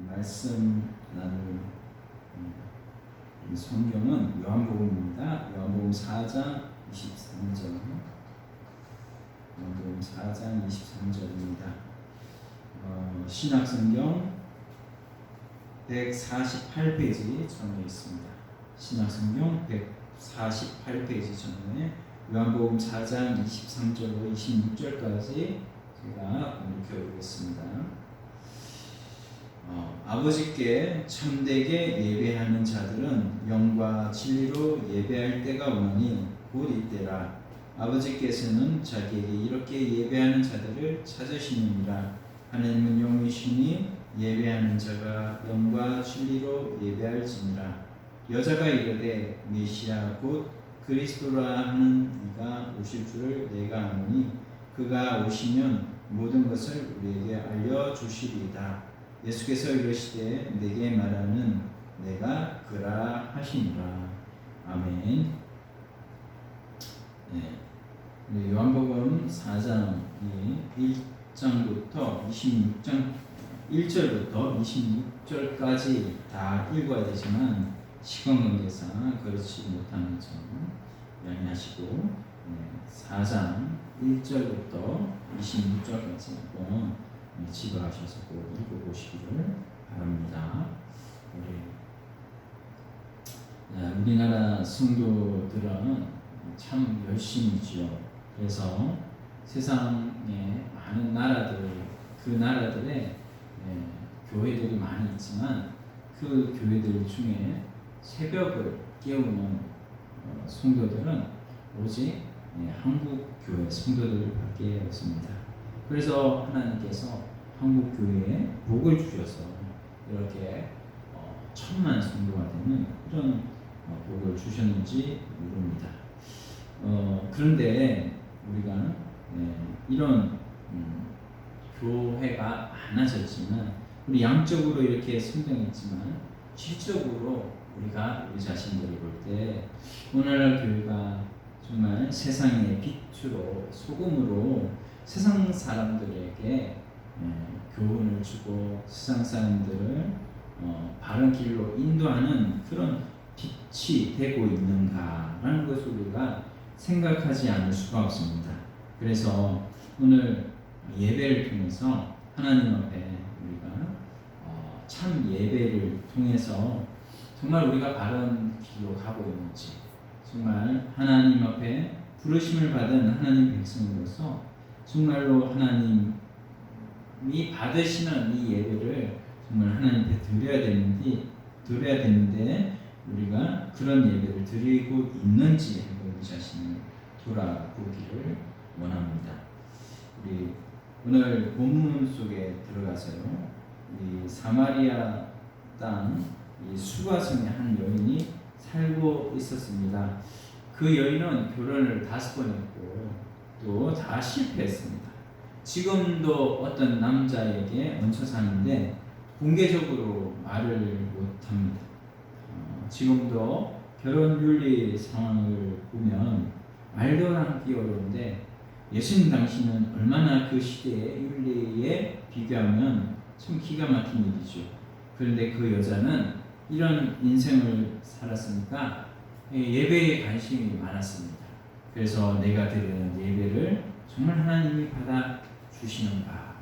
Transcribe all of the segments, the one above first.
말씀 나눌 이 성경은 요한복음입니다. 요한복음 4장 23절. 요한복음 4장 23절입니다. 신약성경 148페이지 전에 있습니다. 신약성경 148페이지 전에 요한복음 4장 23절로 26절까지 제가 공독해 보겠습니다. 아버지께 참되게 예배하는 자들은 영과 진리로 예배할 때가 오나니 곧 이때라. 아버지께서는 자기에게 이렇게 예배하는 자들을 찾으시느니라. 하나님은 영이시니 예배하는 자가 영과 진리로 예배할지니라. 여자가 이르되 메시아 곧 그리스도라 하는 이가 오실 줄을 내가 아노니 그가 오시면 모든 것을 우리에게 알려주시리이다. 예수께서 이르시되 내게 말하는 내가 그라 하시니라. 아멘. 네. 요한복음 4장 1장부터 26장 1절부터 26절까지 다 읽어야 되지만 시간 관계상 그렇지 못하는 점 양해하시고 4장 1절부터 26절까지 한번 집에 가셔서 꼭 읽어보시기를 바랍니다. 우리나라 성도들은 참 열심이지요. 그래서 세상에 많은 나라들, 그 나라들의 교회들이 많이 있지만 그 교회들 중에 새벽을 깨우는 성도들은 오직 한국 교회 성도들밖에 없습니다. 그래서 하나님께서 한국 교회에 복을 주셔서 이렇게 천만 성도가 되는 이런 복을 주셨는지 모릅니다. 그런데 우리가 이런 교회가 많아졌지만 우리 양적으로 이렇게 성장했지만 실적으로 우리가 우리 자신들을 볼 때 오늘날 교회가 정말 세상의 빛으로 소금으로 세상 사람들에게 교훈을 주고 세상 사람들을 바른 길로 인도하는 그런 빛이 되고 있는가라는 것을 우리가 생각하지 않을 수가 없습니다. 그래서 오늘 예배를 통해서 하나님 앞에 우리가 참 예배를 통해서 정말 우리가 바른 길로 가고 있는지, 정말 하나님 앞에 부르심을 받은 하나님 백성으로서 정말로 하나님이 받으시는 이 예배를 정말 하나님께 드려야 되는데 우리가 그런 예배를 드리고 있는지 한번 우리 자신을 돌아보기를 원합니다. 우리 오늘 본문 속에 들어가서요, 이 사마리아 땅 이 수가성의 한 여인이 살고 있었습니다. 그 여인은 결혼을 5번 했고 또 다 실패했습니다. 지금도 어떤 남자에게 얹혀 사는데 공개적으로 말을 못합니다. 지금도 결혼윤리 상황을 보면 말도 하기 어려운데 예수님 당시는 얼마나 그 시대의 윤리에 비교하면 참 기가 막힌 일이죠. 그런데 그 여자는 이런 인생을 살았으니까 예배에 관심이 많았습니다. 그래서 내가 드리는 예배를 정말 하나님이 받아주시는가,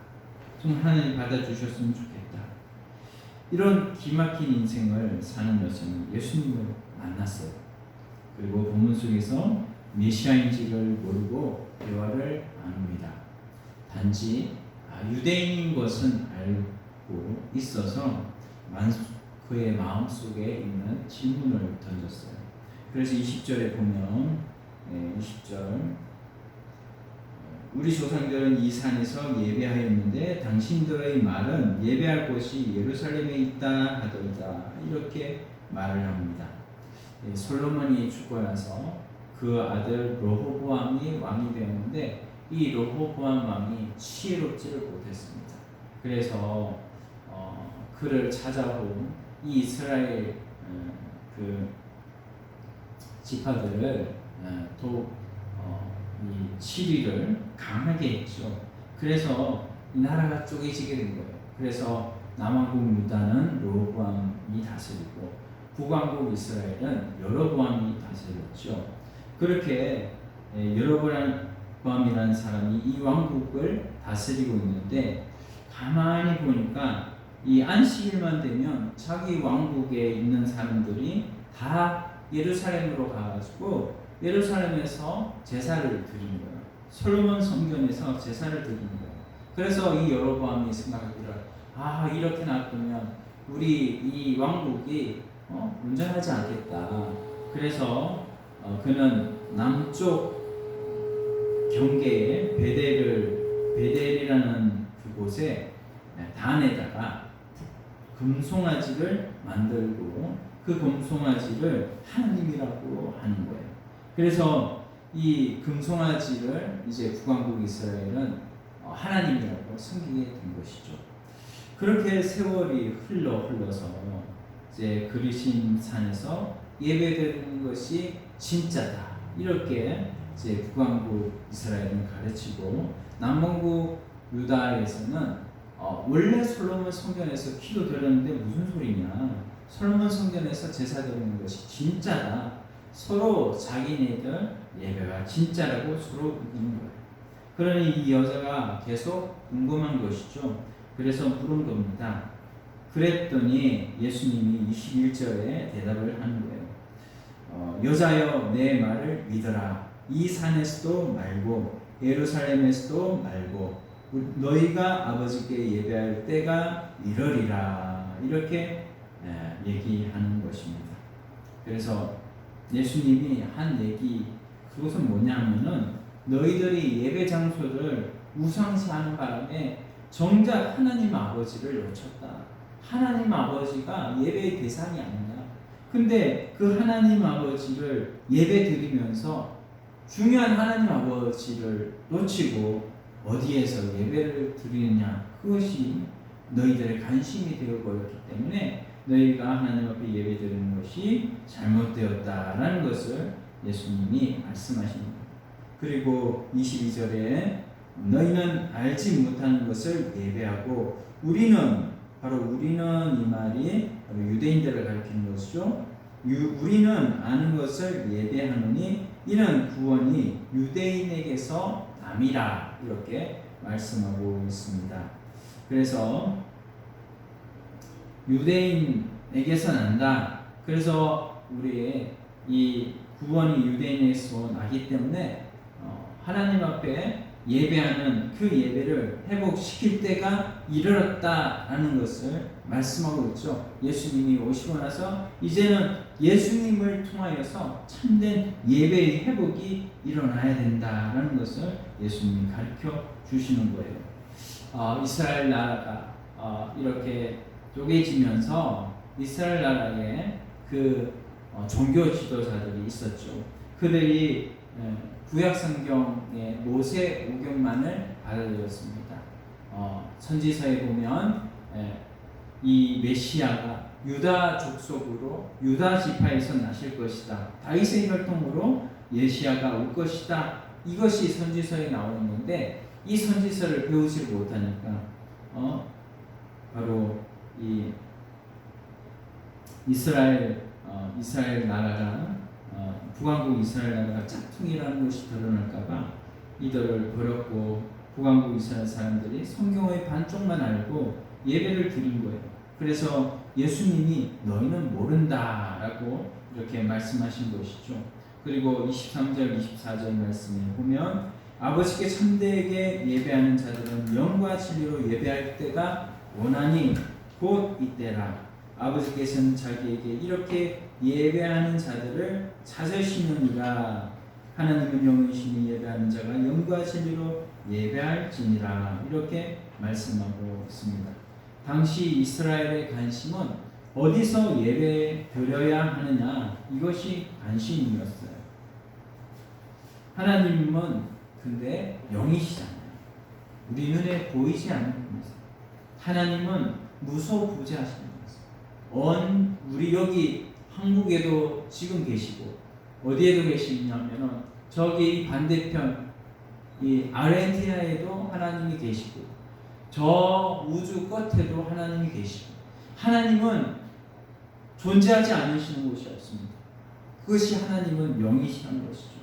정말 하나님이 받아주셨으면 좋겠다. 이런 기막힌 인생을 사는 여성은 예수님을 만났어요. 그리고 본문 속에서 메시아인지를 모르고 대화를 나눕니다. 단지 유대인인 것은 알고 있어서 그의 마음속에 있는 질문을 던졌어요. 그래서 20절에 보면 20절 우리 조상들은 이 산에서 예배하였는데 당신들의 말은 예배할 곳이 예루살렘에 있다 하더이다. 이렇게 말을 합니다. 솔로몬이 죽고 나서 그 아들 르호보암이 왕이 되었는데 이 르호보암 왕이 지혜롭지를 못했습니다. 그래서 그를 찾아온 이 이스라엘 그 지파들을 더욱 이 치리를 강하게 했죠. 그래서 이 나라가 쪼개지게 된 거예요. 그래서 남왕국 유다는 르호보암이 다스리고 북왕국 이스라엘은 여로보암이 다스렸죠. 그렇게 여로보암이라는 사람이 이 왕국을 다스리고 있는데 가만히 보니까 이 안식일만 되면 자기 왕국에 있는 사람들이 다 예루살렘으로 가가지고 예루살렘에서 제사를 드리는 거예요. 솔로몬 성전에서 제사를 드리는 거예요. 그래서 이 여로보암이 생각하기를 이렇게 놔두면 우리 이 왕국이 온전하지 않겠다. 그래서 그는 남쪽 경계에 베델이라는 그곳에 단에다가 금송아지를 만들고 그 금송아지를 하나님이라고 하는 거예요. 그래서 이 금송아지를 이제 북왕국 이스라엘은 하나님이라고 섬기게 된 것이죠. 그렇게 세월이 흘러서 이제 그리심 산에서 예배드리는 것이 진짜다. 이렇게 이제 북왕국 이스라엘은 가르치고 남왕국 유다에서는 원래 솔로몬 성전에서 기도드렸는데 무슨 소리냐? 솔로몬 성전에서 제사 드리는 것이 진짜다. 서로 자기네들 예배가 진짜라고 서로 우기는 거예요. 그러니 이 여자가 계속 궁금한 것이죠. 그래서 물은 겁니다. 그랬더니 예수님이 21절에 대답을 하는 거예요. 여자여 내 말을 믿어라. 이 산에서도 말고 예루살렘에서도 말고 너희가 아버지께 예배할 때가 이러리라. 이렇게 얘기하는 것입니다. 그래서 예수님이 한 얘기, 그것은 뭐냐면은 너희들이 예배 장소를 우상시하는 바람에 정작 하나님 아버지를 놓쳤다. 하나님 아버지가 예배의 대상이 아니냐. 근데 그 하나님 아버지를 예배 드리면서 중요한 하나님 아버지를 놓치고 어디에서 예배를 드리느냐, 그것이 너희들의 관심이 되어버렸기 때문에 너희가 하나님 앞에 예배 드리는 것이 잘못되었다라는 것을 예수님이 말씀하십니다. 그리고 22절에 너희는 알지 못하는 것을 예배하고 우리는 이 말이 바로 유대인들을 가리키는 것이죠. 우리는 아는 것을 예배하노니 이는 구원이 유대인에게서 남이라. 이렇게 말씀하고 있습니다. 그래서 유대인에게서 난다. 그래서 우리의 이 구원이 유대인에게서 나기 때문에 하나님 앞에 예배하는 그 예배를 회복시킬 때가 이르렀다라는 것을 말씀하고 있죠. 예수님이 오시고 나서 이제는 예수님을 통하여서 참된 예배의 회복이 일어나야 된다라는 것을 예수님이 가르쳐 주시는 거예요. 이스라엘 나라가 이렇게 쪼개지면서 이스라엘 나라에 그 종교 지도자들이 있었죠. 그들이 구약 성경의 모세 오경만을 받아들였습니다. 선지서에 보면 이 메시아가 유다 족속으로 유다 지파에서 나실 것이다. 다윗의 혈통으로 메시아가 올 것이다. 이것이 선지서에 나오는 건데 이 선지서를 배우지 못하니까 바로 이 이스라엘 나라가 북왕국 이스라엘 나라가 짝퉁이라는 것이 드러날까봐 이들을 버렸고 북왕국 이스라엘 사람들이 성경의 반쪽만 알고 예배를 드린 거예요. 그래서 예수님이 너희는 모른다라고 이렇게 말씀하신 것이죠. 그리고 23절 24절 말씀에 보면 아버지께 참되게 예배하는 자들은 영과 진리로 예배할 때가 원하니 곧 이때라. 아버지께서는 자기에게 이렇게 예배하는 자들을 찾으시느니라. 하나님은 영이시니 예배하는 자가 영과 진리로 예배할지니라. 이렇게 말씀하고 있습니다. 당시 이스라엘의 관심은 어디서 예배 드려야 하느냐, 이것이 관심이었어요. 하나님은 근데 영이시잖아요. 우리 눈에 보이지 않는 분이세요. 하나님은 무소부재하시는 분이세요. 우리 여기 한국에도 지금 계시고 어디에도 계시냐면은 저기 반대편 이 아르헨티나에도 하나님이 계시고 저 우주 끝에도 하나님이 계시고 하나님은 존재하지 않으시는 곳이 없습니다. 그것이 하나님은 영이시라는 것이죠.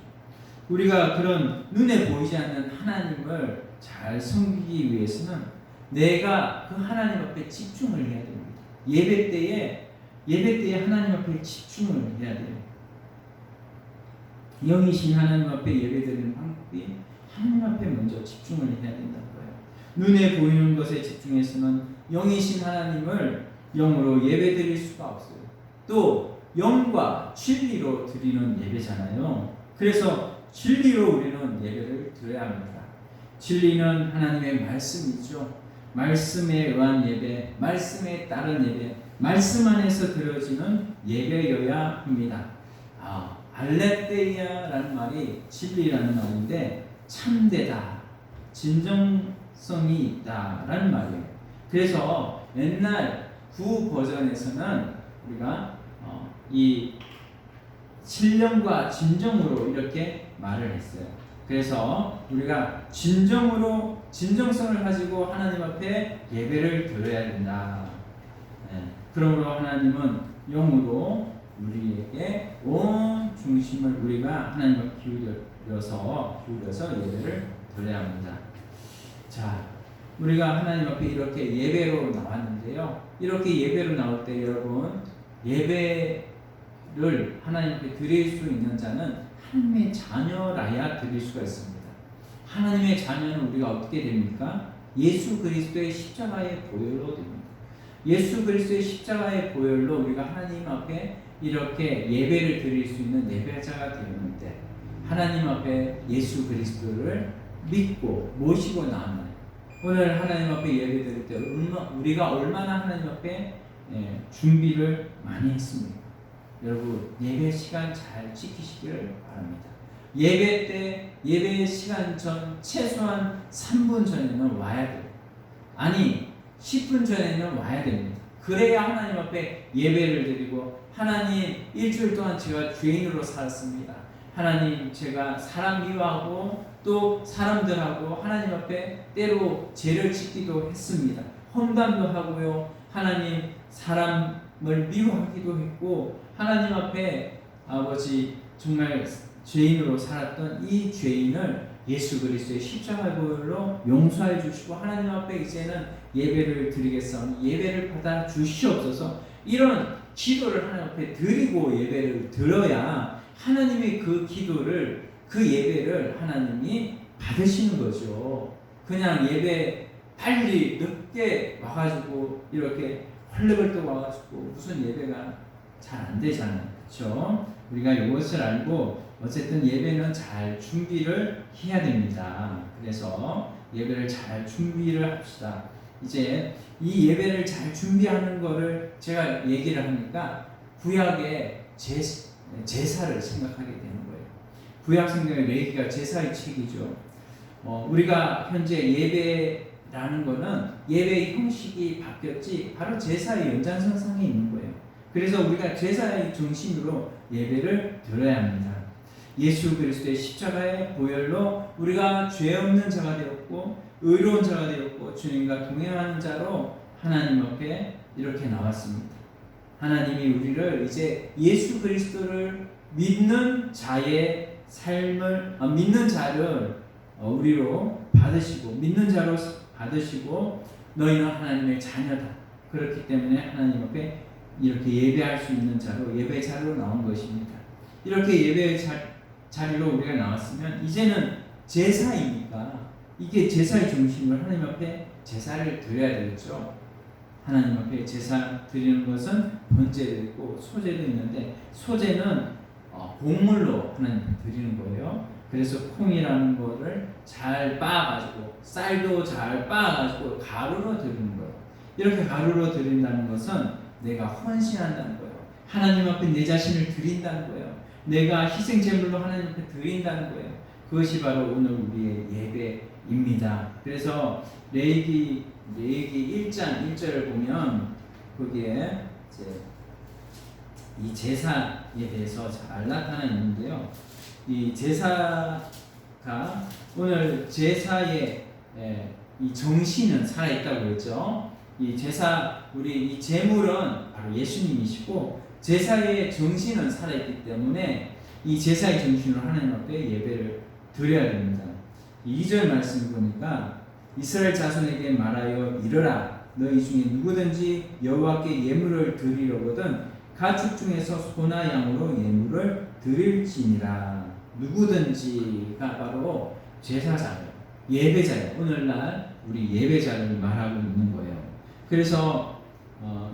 우리가 그런 눈에 보이지 않는 하나님을 잘 섬기기 위해서는 내가 그 하나님 앞에 집중을 해야 됩니다. 예배 때에 하나님 앞에 집중을 해야 돼요. 영이신 하나님 앞에 예배드리는 방법이 하나님 앞에 먼저 집중을 해야 된다는 거예요. 눈에 보이는 것에 집중해서는 영이신 하나님을 영으로 예배드릴 수가 없어요. 또 영과 진리로 드리는 예배잖아요. 그래서 진리로 우리는 예배를 드려야 합니다. 진리는 하나님의 말씀이죠. 말씀에 의한 예배, 말씀에 따른 예배, 말씀 안에서 드려지는 예배여야 합니다. 알레테이아라는 말이 진리라는 말인데 참되다, 진정성이 있다라는 말이에요. 그래서 옛날 구 버전에서는 우리가 이 신령과 진정으로 이렇게 말을 했어요. 그래서 우리가 진정성을 가지고 하나님 앞에 예배를 드려야 된다. 그러므로 하나님은 영으로 우리에게 온 중심을 우리가 하나님 앞에 기울여서 예배를 드려야 합니다. 자, 우리가 하나님 앞에 이렇게 예배로 나왔는데요. 이렇게 예배로 나올 때 여러분, 예배를 하나님 앞에 드릴 수 있는 자는 하나님의 자녀라야 드릴 수가 있습니다. 하나님의 자녀는 우리가 어떻게 됩니까? 예수 그리스도의 십자가의 보혈로 됩니다. 예수 그리스도의 십자가의 보혈로 우리가 하나님 앞에 이렇게 예배를 드릴 수 있는 예배자가 되는데, 하나님 앞에 예수 그리스도를 믿고 모시고 나면 오늘 하나님 앞에 예배 드릴 때 우리가 얼마나 하나님 앞에 준비를 많이 했습니까? 여러분, 예배 시간 잘 지키시기를 바랍니다. 예배 때, 예배 시간 전 최소한 3분 전에는 와야 돼요. 아니 10분 전에는 와야 됩니다. 그래야 하나님 앞에 예배를 드리고, 하나님, 일주일 동안 제가 죄인으로 살았습니다. 하나님, 제가 사람 미워하고 또 사람들하고 하나님 앞에 때로 죄를 짓기도 했습니다. 험담도 하고요. 하나님, 사람을 미워하기도 했고, 하나님 앞에 아버지 정말 죄인으로 살았던 이 죄인을 예수 그리스도의 십자가 보혈로 용서해 주시고, 하나님 앞에 이제는 예배를 드리겠사오니 예배를 받아 주시옵소서. 이런 기도를 하나님 앞에 드리고 예배를 드려야 하나님의 그 기도를, 그 예배를 하나님이 받으시는 거죠. 그냥 예배 빨리 늦게 와가지고 이렇게 헐레벌떡 와가지고 무슨 예배가 잘 안 되잖아요. 그렇죠? 우리가 이것을 알고 어쨌든 예배는 잘 준비를 해야 됩니다. 그래서 예배를 잘 준비를 합시다. 이제 이 예배를 잘 준비하는 거를 제가 얘기를 하니까 구약의 제사를 생각하게 되는 거예요. 구약 성경의 레위기가 제사의 책이죠. 우리가 현재 예배라는 거는 예배의 형식이 바뀌었지 바로 제사의 연장선상에 있는 거예요. 그래서 우리가 제사의 중심으로 예배를 드려야 합니다. 예수 그리스도의 십자가의 보혈로 우리가 죄 없는 자가 되었고 의로운 자가 되었고 주님과 동행하는 자로 하나님 앞에 이렇게 나왔습니다. 하나님이 우리를 이제 예수 그리스도를 믿는 자의 삶을 믿는 자를 우리로 받으시고, 믿는 자로 받으시고, 너희는 하나님의 자녀다. 그렇기 때문에 하나님 앞에 이렇게 예배할 수 있는 자로, 예배 자리로 나온 것입니다. 이렇게 예배 자리로 우리가 나왔으면 이제는 제사이니까 이게 제사의 중심을 하나님 앞에 제사를 드려야 되겠죠. 하나님 앞에 제사 드리는 것은 번제도 있고 소제도 있는데, 소제는 곡물로 하나님 앞에 드리는 거예요. 그래서 콩이라는 거를 잘 빻아가지고, 쌀도 잘 빻아가지고 가루로 드리는 거예요. 이렇게 가루로 드린다는 것은 내가 헌신한다는 거예요. 하나님 앞에 내 자신을 드린다는 거예요. 내가 희생 제물로 하나님 앞에 드린다는 거예요. 그것이 바로 오늘 우리의 예배입니다. 그래서 레위기 1장 1절을 보면 거기에 이제 이 제사에 대해서 잘 나타나 있는데요. 이 제사가 오늘 제사의 이 정신은 살아있다고 그랬죠. 이 제사, 우리 이 제물은 바로 예수님이시고 제사의 정신은 살아있기 때문에 이 제사의 정신으로 하나님 앞에 예배를 드려야 됩니다. 2절 말씀 보니까 이스라엘 자손에게 말하여 이르라 너희 중에 누구든지 여호와께 예물을 드리려거든 가축 중에서 소나 양으로 예물을 드릴지니라. 누구든지가 바로 제사자예요. 예배자예요. 오늘날 우리 예배자를 말하고 있는 거예요. 그래서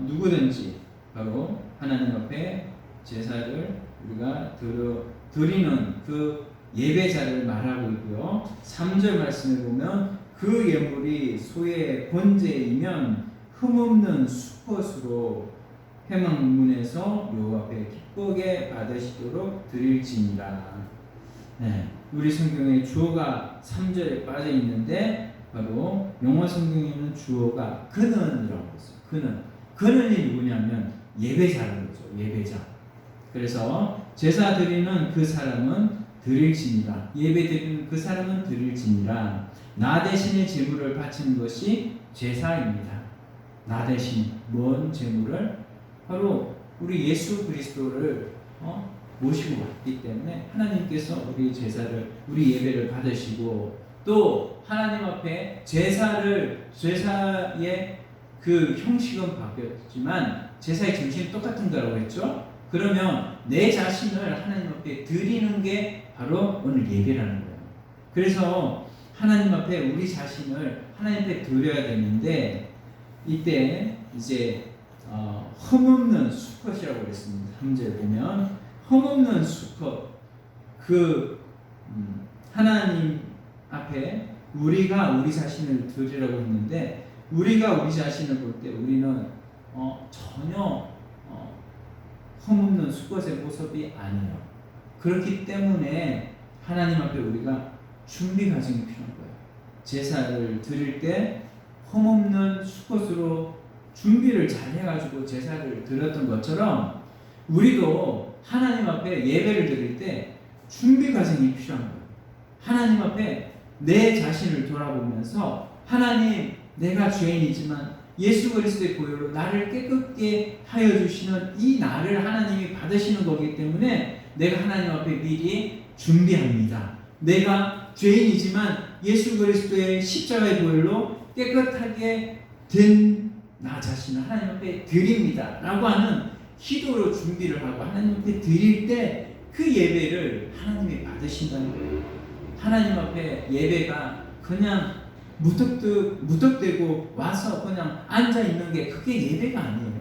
누구든지 바로 하나님 앞에 제사를 우리가 드리는 그 예배자를 말하고 있고요. 3절 말씀에 보면 그 예물이 소의 번제이면 흠없는 수컷으로 회막문에서 여호와 앞에 기쁘게 받으시도록 드릴지니라. 네, 우리 성경에 주어가 3절에 빠져 있는데 바로 영어 성경에는 주어가 그는이라고 했어요. 그는이 누구냐면 예배자라는 거죠. 예배자. 그래서 제사 드리는 그 사람은 드릴지니라. 예배 드리는 그 사람은 드릴지니라. 나 대신에 제물을 바치는 것이 제사입니다. 나 대신 뭔 제물을? 바로 우리 예수 그리스도를 모시고 왔기 때문에 하나님께서 우리 제사를, 우리 예배를 받으시고 또 하나님 앞에 제사의 그 형식은 바뀌었지만 제사의 정신이 똑같은 거라고 했죠. 그러면 내 자신을 하나님 앞에 드리는 게 바로 오늘 예배라는 거예요. 그래서 하나님 앞에 우리 자신을 하나님 앞에 드려야 되는데 이때 이제 흠없는 수컷이라고 그랬습니다. 3절 보면 흠없는 수컷, 하나님 앞에 우리가 우리 자신을 드리라고 했는데 우리가 우리 자신을 볼 때 우리는 전혀 흠없는 수컷의 모습이 아니에요. 그렇기 때문에 하나님 앞에 우리가 준비 과정이 필요한 거예요. 제사를 드릴 때 흠없는 수컷으로 준비를 잘 해가지고 제사를 드렸던 것처럼 우리도 하나님 앞에 예배를 드릴 때 준비 과정이 필요한 거예요. 하나님 앞에 내 자신을 돌아보면서 하나님, 내가 죄인이지만 예수 그리스도의 보혈로 나를 깨끗게 하여 주시는 이 나를 하나님이 받으시는 거기 때문에 내가 하나님 앞에 미리 준비합니다. 내가 죄인이지만 예수 그리스도의 십자가의 보혈로 깨끗하게 된 나 자신을 하나님 앞에 드립니다 라고 하는 기도로 준비를 하고 하나님 앞에 드릴 때 그 예배를 하나님이 받으신다는 거예요. 하나님 앞에 예배가 그냥 무턱대고 와서 그냥 앉아있는 게 그게 예배가 아니에요.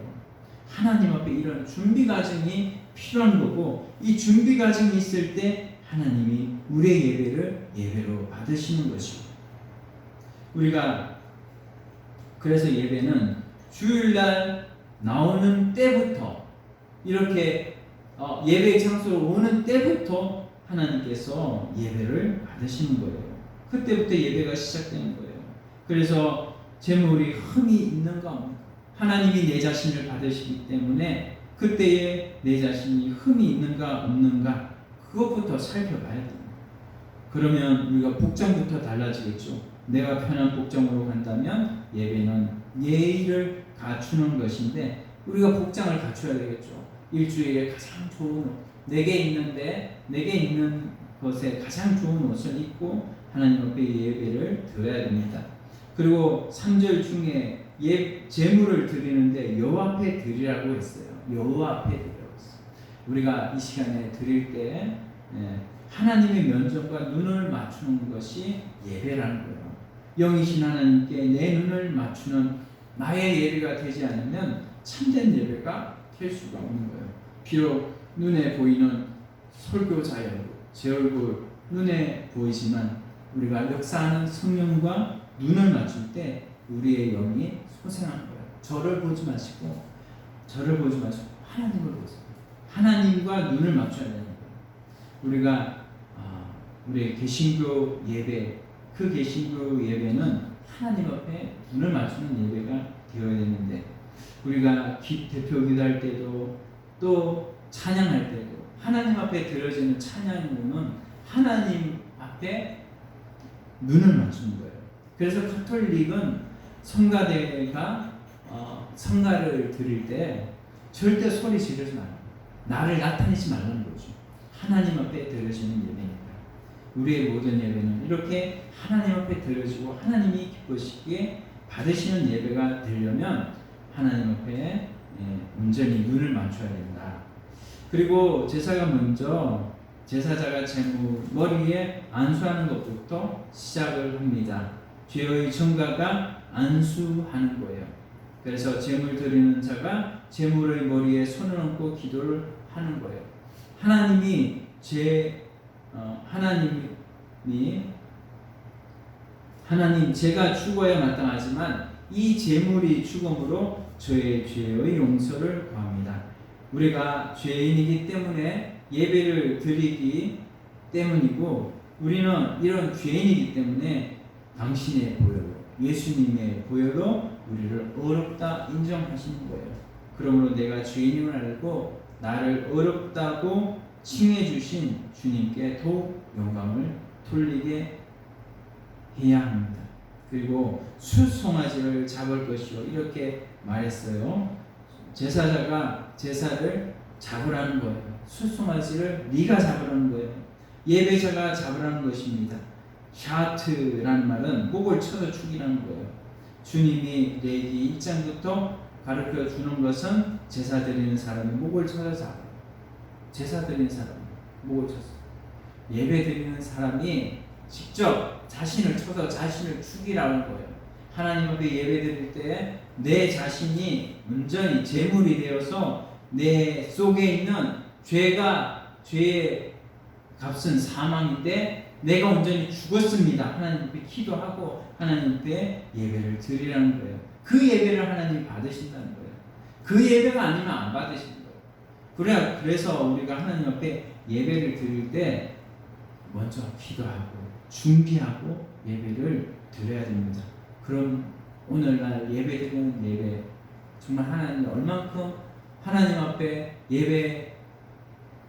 하나님 앞에 이런 준비 과정이 필요한 거고 이 준비 과정이 있을 때 하나님이 우리의 예배를 예배로 받으시는 것이고 우리가 그래서 예배는 주일날 나오는 때부터 이렇게 예배 장소로 오는 때부터 하나님께서 예배를 받으시는 거예요. 그때부터 예배가 시작되는 거예요. 그래서 제물이 흠이 있는가 없는가 하나님이 내 자신을 받으시기 때문에 그때에 내 자신이 흠이 있는가 없는가 그것부터 살펴봐야 됩니다. 그러면 우리가 복장부터 달라지겠죠. 내가 편한 복장으로 간다면 예배는 예의를 갖추는 것인데 우리가 복장을 갖춰야 되겠죠. 일주일에 가장 좋은 옷, 내게 있는 것에 가장 좋은 옷을 입고 하나님 앞에 예배를 드려야 됩니다. 그리고 3절 중에 제물을 드리는데 여호와 앞에 드리라고 했어요. 여호와 앞에 드리라고 했어요. 우리가 이 시간에 드릴 때 하나님의 면전과 눈을 맞추는 것이 예배라는 거예요. 영이신 하나님께 내 눈을 맞추는 나의 예배가 되지 않으면 참된 예배가 될 수가 없는 거예요. 비록 눈에 보이는 설교자의 얼굴, 제 얼굴 눈에 보이지만 우리가 역사하는 성령과 눈을 맞출 때 우리의 영이 소생하는 거예요. 저를 보지 마시고 하나님을 보세요. 하나님과 눈을 맞춰야 되는 거예요. 우리가 우리의 개신교 예배, 그 개신교 예배는 하나님 앞에 눈을 맞추는 예배가 되어야 되는데 우리가 대표 기도할 때도 또 찬양할 때도 하나님 앞에 드려지는 찬양으로는 하나님 앞에 눈을 맞추는 거예요. 그래서 가톨릭은 성가대가 성가를 드릴 때 절대 소리 지르지 말아요. 나를 나타내지 말라는 거죠. 하나님 앞에 드려지는 예배니까. 우리의 모든 예배는 이렇게 하나님 앞에 드려지고 하나님이 기쁘시기에 받으시는 예배가 되려면 하나님 앞에 온전히 눈을 맞춰야 된다. 그리고 제사가 먼저 제사자가 머리에 안수하는 것부터 시작을 합니다. 죄의 전가가 안수하는 거예요. 그래서 제물 드리는 자가 제물의 머리에 손을 얹고 기도를 하는 거예요. 하나님 제가 죽어야 마땅하지만 이 제물이 죽음으로 저의 죄의 용서를 구합니다. 우리가 죄인이기 때문에 예배를 드리기 때문이고 우리는 이런 죄인이기 때문에 당신의 보혈로 예수님의 보혈로 우리를 어렵다 인정하시는 거예요. 그러므로 내가 죄인임을 알고 나를 어렵다고 칭해 주신 주님께 더욱 영광을 돌리게 해야 합니다. 그리고 숫송아지를 잡을 것이요 이렇게 말했어요. 제사자가 제사를 잡으라는 거예요. 숫송아지를 네가 잡으라는 거예요. 예배자가 잡으라는 것입니다. 샤트라는 말은 목을 쳐서 죽이라는 거예요. 주님이 레위기 1장부터 가르쳐 주는 것은 제사 드리는 사람이 목을 쳐서 잡아요. 제사 드리는 사람이 목을 쳐서 예배 드리는 사람이 직접 자신을 쳐서 자신을 죽이라는 거예요. 하나님 앞에 예배 드릴 때 내 자신이 온전히 제물이 되어서 내 속에 있는 죄의 값은 사망인데 내가 온전히 죽었습니다. 하나님 앞에 기도하고 하나님 앞에 예배를 드리라는 거예요. 그 예배를 하나님이 받으신다는 거예요. 그 예배가 아니면 안 받으시는 거예요. 그래서 우리가 하나님 앞에 예배를 드릴 때 먼저 기도하고 준비하고 예배를 드려야 됩니다. 그럼 오늘날 예배 드리는 예배 정말 하나님 얼만큼 하나님 앞에 예배를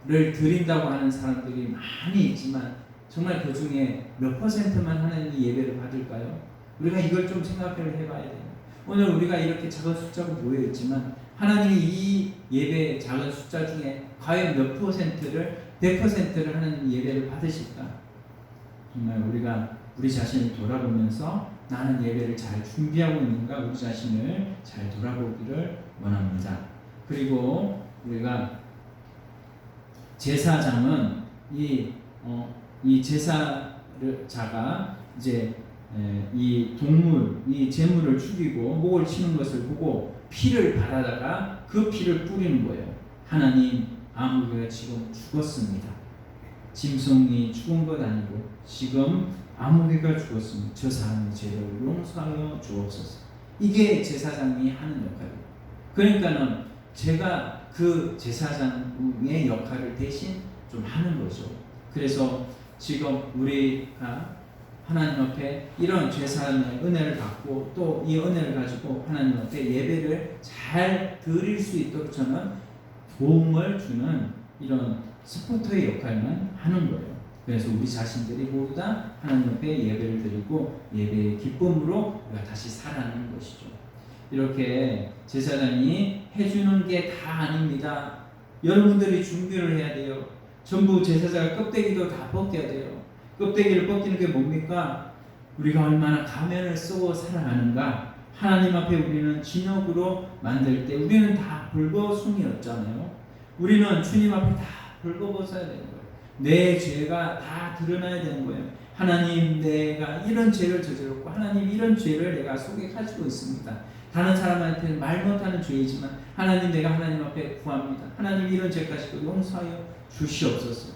드린다고 하는 사람들이 많이 있지만 정말 그 중에 몇 퍼센트만 하나님이 예배를 받을까요? 우리가 이걸 좀 생각을 해봐야 돼요. 오늘 우리가 이렇게 작은 숫자가 모여있지만 하나님이 이 예배 작은 숫자 중에 과연 몇 퍼센트를 100%를 하나님 예배를 받으실까? 정말 우리가 우리 자신을 돌아보면서 나는 예배를 잘 준비하고 있는가 우리 자신을 잘 돌아보기를 원합니다. 그리고 우리가 제사장은 이 제사자가 이제 이 동물, 이 제물을 죽이고 목을 치는 것을 보고 피를 바라다가 그 피를 뿌리는 거예요. 하나님, 아무개가 지금 죽었습니다. 짐승이 죽은 것 아니고 지금 아무개가 죽었습니다. 저 사람의 죄를 용서하여 주옵소서. 이게 제사장이 하는 역할이에요. 그러니까는 제가 그 제사장의 역할을 대신 좀 하는 거죠. 그래서 지금 우리가 하나님 앞에 이런 죄사함의 은혜를 받고 또 이 은혜를 가지고 하나님 앞에 예배를 잘 드릴 수 있도록 저는 도움을 주는 이런 스포터의 역할만 하는 거예요. 그래서 우리 자신들이 모두 다 하나님 앞에 예배를 드리고 예배의 기쁨으로 우리가 다시 살아나는 것이죠. 이렇게 제사장이 해주는 게 다 아닙니다. 여러분들이 준비를 해야 돼요. 전부 제사자가 껍데기도 다 벗겨야 돼요. 껍데기를 벗기는 게 뭡니까? 우리가 얼마나 가면을 쓰고 살아가는가. 하나님 앞에 우리는 진흙으로 만들 때 우리는 다 벌거숭이였잖아요. 우리는 주님 앞에 다 벌거벗어야 되는 거예요. 내 죄가 다 드러나야 되는 거예요. 하나님, 내가 이런 죄를 저질렀고 하나님 이런 죄를 내가 속에 가지고 있습니다. 다른 사람한테는 말 못하는 죄이지만 하나님, 내가 하나님 앞에 구합니다. 하나님, 이런 죄까지도 용서하여 주시옵소서.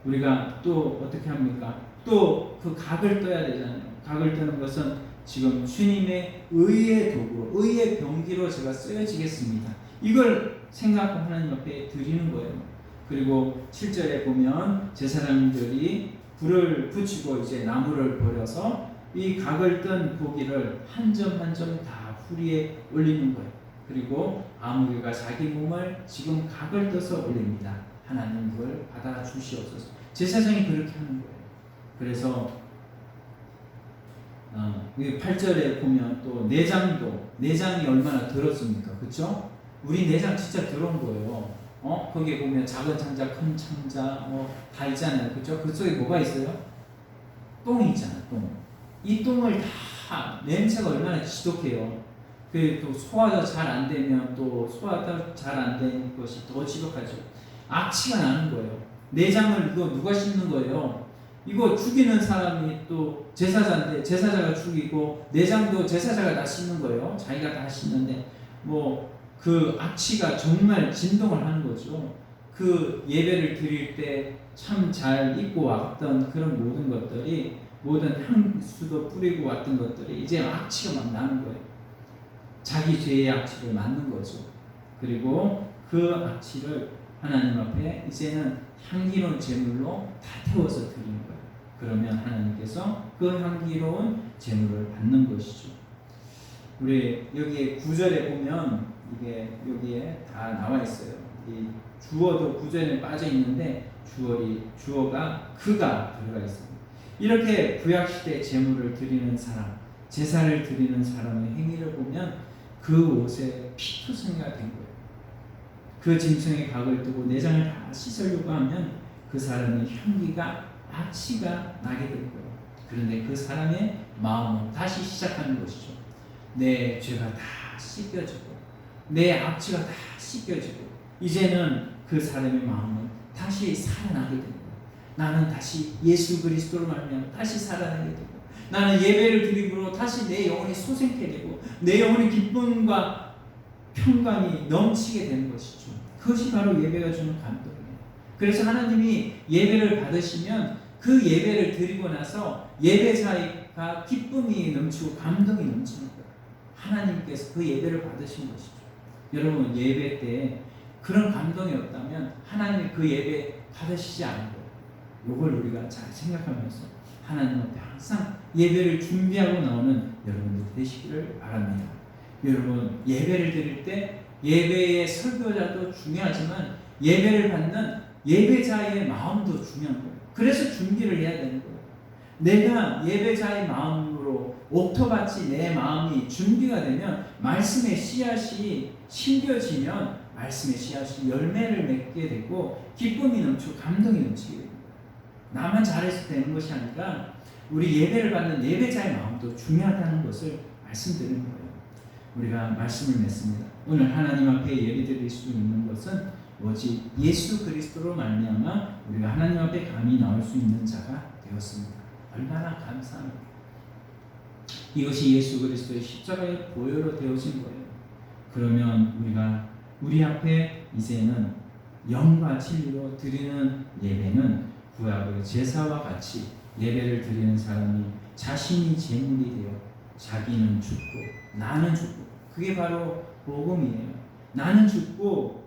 우리가 또 어떻게 합니까? 또 그 각을 떠야 되잖아요. 각을 떠는 것은 지금 주님의 의의 도구로, 의의 병기로 제가 쓰여지겠습니다. 이걸 생각하고 하나님 앞에 드리는 거예요. 그리고 7절에 보면 제사장들이 불을 붙이고 이제 나무를 버려서 이 각을 뜬 고기를 한 점 한 점 다 후리에 올리는 거예요. 그리고 아무개가 자기 몸을 지금 각을 떠서 올립니다. 하나님 그걸 받아 주시옵소서. 제사장이 그렇게 하는 거예요. 그래서 8절에 보면 또 내장이 얼마나 들었습니까? 그쵸? 우리 내장 진짜 들어온 거예요. 거기에 보면 작은 창자, 큰 창자, 다 있잖아요. 그쵸? 그 속에 뭐가 있어요? 똥이 있잖아, 똥. 이 똥을 다, 냄새가 얼마나 지독해요. 또 소화가 잘 안 되면 또 소화가 잘 안 되는 것이 더 지독하죠. 악취가 나는 거예요. 내장을 이거 누가 씻는 거예요? 이거 죽이는 사람이 또 제사자인데 제사자가 죽이고 내장도 제사자가 다 씻는 거예요. 자기가 다 씻는데 그 악취가 정말 진동을 하는 거죠. 그 예배를 드릴 때 참 잘 입고 왔던 그런 모든 것들이, 모든 향수도 뿌리고 왔던 것들이 이제 악취가 막 나는 거예요. 자기 죄의 악취를 맡는 거죠. 그리고 그 악취를 하나님 앞에 이제는 향기로운 제물로 다 태워서 드리는 거예요. 그러면 하나님께서 그 향기로운 제물을 받는 것이죠. 우리 여기 9절에 보면 이게 여기에 다 나와 있어요. 이 주어도 9절에 빠져 있는데 주어가 그가 들어가 있습니다. 이렇게 구약 시대 제물을 드리는 사람, 제사를 드리는 사람의 행위를 보면 그 옷에 피투성이가 된 거예요. 그 짐승의 각을 뜨고 내장을 다 씻으려고 하면 그 사람의 향기가, 악취가 나게 될 거예요. 그런데 그 사람의 마음은 다시 시작하는 것이죠. 내 죄가 다 씻겨지고 내 악취가 다 씻겨지고 이제는 그 사람의 마음은 다시 살아나게 됩니다. 나는 다시 예수 그리스도로 말미암아 다시 살아나게 되고, 나는 예배를 드림으로 다시 내 영혼이 소생케 되고 내 영혼의 기쁨과 평강이 넘치게 되는 것이죠. 그것이 바로 예배가 주는 감동이에요. 그래서 하나님이 예배를 받으시면 그 예배를 드리고 나서 예배자가 기쁨이 넘치고 감동이 넘치는 거예요. 하나님께서 그 예배를 받으신 것이죠. 여러분, 예배 때 그런 감동이 없다면 하나님이 그 예배 받으시지 않은 거예요. 이걸 우리가 잘 생각하면서 하나님 앞에 항상 예배를 준비하고 나오는 여러분들 되시기를 바랍니다. 여러분, 예배를 드릴 때 예배의 설교자도 중요하지만 예배를 받는 예배자의 마음도 중요한 거예요. 그래서 준비를 해야 되는 거예요. 내가 예배자의 마음으로 옥토밭이 내 마음이 준비가 되면 말씀의 씨앗이 심겨지면 말씀의 씨앗이 열매를 맺게 되고 기쁨이 넘치고 감동이 넘치게 됩니다. 나만 잘해서 되는 것이 아니라 우리 예배를 받는 예배자의 마음도 중요하다는 것을 말씀드리는 거예요. 우리가 말씀을 맺습니다. 오늘 하나님 앞에 예배드릴 수 있는 것은 오직 예수 그리스도로 말미암아 우리가 하나님 앞에 감히 나올 수 있는 자가 되었습니다. 얼마나 감사합니다. 이것이 예수 그리스도의 십자가의 보혈로 되어진 거예요. 그러면 우리가 우리 앞에 이제는 영과 진리로 드리는 예배는 구약의 제사와 같이 예배를 드리는 사람이 자신이 제물이 되어 자기는 죽고 나는 죽고, 그게 바로 복음이에요. 나는 죽고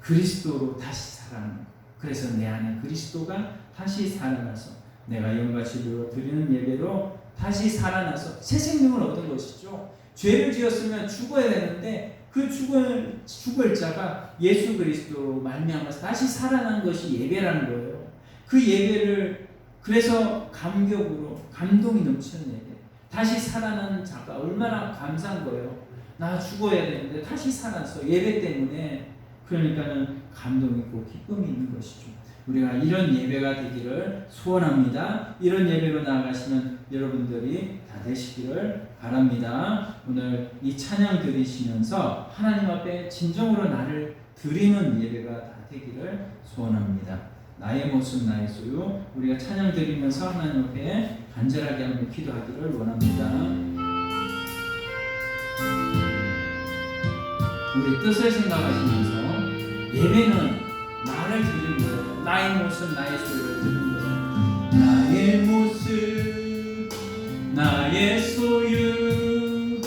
그리스도로 다시 살아나는 것. 그래서 내 안에 그리스도가 다시 살아나서 내가 영과 진리로 드리는 예배로 다시 살아나서 새 생명을 얻은 것이죠. 죄를 지었으면 죽어야 되는데 그 죽을 자가 예수 그리스도로 말미암아서 다시 살아난 것이 예배라는 거예요. 그 예배를 그래서 감격으로 감동이 넘치는 예배, 다시 살아난 자가 얼마나 감사한 거예요. 나 죽어야 되는데 다시 살아서 예배 때문에, 그러니까는 감동 있고 기쁨이 있는 것이죠. 우리가 이런 예배가 되기를 소원합니다. 이런 예배로 나아가시는 여러분들이 다 되시기를 바랍니다. 오늘 이 찬양 드리시면서 하나님 앞에 진정으로 나를 드리는 예배가 다 되기를 소원합니다. 나의 모습 나의 소유, 우리가 찬양 드리면서 하나님 앞에 간절하게 한번 기도하기를 원합니다. 우리 뜻을 생각하시면서 예배는 나를 드리는 거예요. 나의 모습 나의 소유를 드리는 거예요. 나의 모습 나의 소유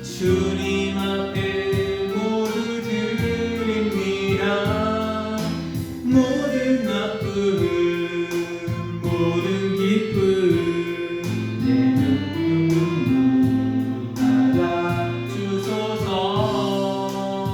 주님 앞에 모두 드립니다.